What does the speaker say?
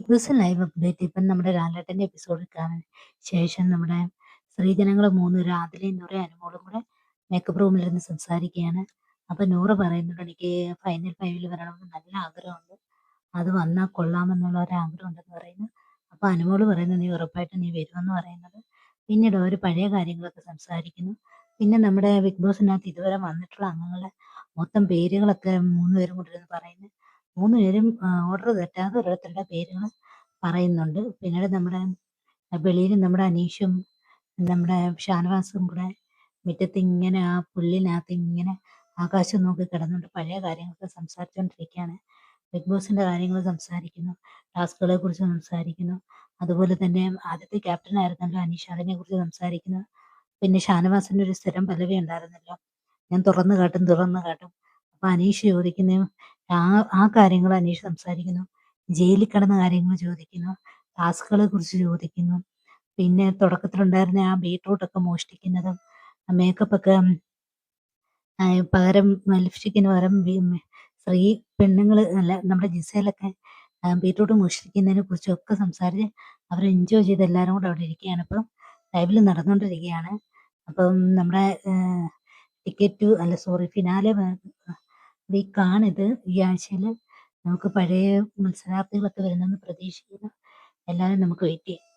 Big boss live update ഇപ്പം നമ്മുടെ ലാലേട്ടൻ്റെ എപ്പിസോഡിൽ കാണാൻ ശേഷം നമ്മുടെ സ്ത്രീജനങ്ങൾ 3 പേരും ആദിലയും നൂറയും അനുമോളും കൂടെ മേക്കപ്പ് റൂമിലിരുന്ന് സംസാരിക്കുകയാണ്. അപ്പം നൂറ് പറയുന്നുണ്ട് എനിക്ക് ഫൈനൽ 5ൽ വരണമെന്ന് നല്ല ആഗ്രഹമുണ്ട്. അത് വന്നാൽ കൊള്ളാമെന്നുള്ള ഒരാഗ്രഹം ഉണ്ടെന്ന് പറയുന്നു. അപ്പോൾ അനുമോള് പറയുന്നു നീ ഉറപ്പായിട്ടും നീ വരുമെന്ന് പറയുന്നത്. പിന്നീട് അവർ പഴയ കാര്യങ്ങളൊക്കെ സംസാരിക്കുന്നു. പിന്നെ നമ്മുടെ ബിഗ് ബോസിനകത്ത് ഇതുവരെ വന്നിട്ടുള്ള അംഗങ്ങളുടെ മൊത്തം പേരുകളൊക്കെ 3 പേരും കൂടി ഇരുന്ന് പറയുന്നു. 3 പേരും ഓർഡർ തെറ്റാതെ ഓരോരുത്തരുടെ പേരുകൾ പറയുന്നുണ്ട്. പിന്നീട് നമ്മുടെ വെളിയിൽ നമ്മുടെ അനീഷും നമ്മുടെ ഷാനവാസും കൂടെ മുറ്റത്ത് ഇങ്ങനെ ആ പുല്ലിനകത്ത് ഇങ്ങനെ ആകാശം നോക്കി കിടന്നുകൊണ്ട് പഴയ കാര്യങ്ങളൊക്കെ സംസാരിച്ചുകൊണ്ടിരിക്കുകയാണ്. ബിഗ് ബോസിന്റെ കാര്യങ്ങൾ സംസാരിക്കുന്നു, ടാസ്കുകളെ കുറിച്ച് സംസാരിക്കുന്നു. അതുപോലെ തന്നെ ആദ്യത്തെ ക്യാപ്റ്റൻ ആയിരുന്നല്ലോ അനീഷ്, അതിനെ കുറിച്ച് സംസാരിക്കുന്നു. പിന്നെ ഷാനവാസിന്റെ ഒരു സ്ഥിരം പല്ലവി ഉണ്ടായിരുന്നല്ലോ, ഞാൻ തുറന്നു കാട്ടും തുറന്നു കാട്ടും. അപ്പൊ അനീഷ് ചോദിക്കുന്നു, ആ ആ കാര്യങ്ങൾ അനീഷ് സംസാരിക്കുന്നു. ജയിലിൽ കിടന്ന കാര്യങ്ങൾ ചോദിക്കുന്നു, ടാസ്കുകളെ കുറിച്ച് ചോദിക്കുന്നു. പിന്നെ തുടക്കത്തിലുണ്ടായിരുന്ന ആ ബീട്രൂട്ടൊക്കെ മോഷ്ടിക്കുന്നതും മേക്കപ്പ് ഒക്കെ പകരം ലിപ്സ്റ്റിക്കിന് പകരം സ്ത്രീ പെണ്ണുങ്ങൾ അല്ല നമ്മുടെ ജിസയിലൊക്കെ ബീട്രൂട്ട് മോഷ്ടിക്കുന്നതിനെ കുറിച്ചൊക്കെ സംസാരിച്ച് അവർ എൻജോയ് ചെയ്ത് എല്ലാവരും കൂടെ അവിടെ ഇരിക്കുകയാണ്. ഇപ്പം ലൈവിൽ നടന്നുകൊണ്ടിരിക്കുകയാണ്. അപ്പം നമ്മുടെ ടിക്കറ്റ് അല്ല സോറി ഫിനാലെ വീക്കാണിത്. ഈ ആഴ്ചയിൽ നമുക്ക് പഴയ മത്സരാർത്ഥികളൊക്കെ വരുന്നെന്ന് പ്രതീക്ഷിക്കുന്നു. എല്ലാവരും നമുക്ക് വെയിറ്റ് ചെയ്യാം.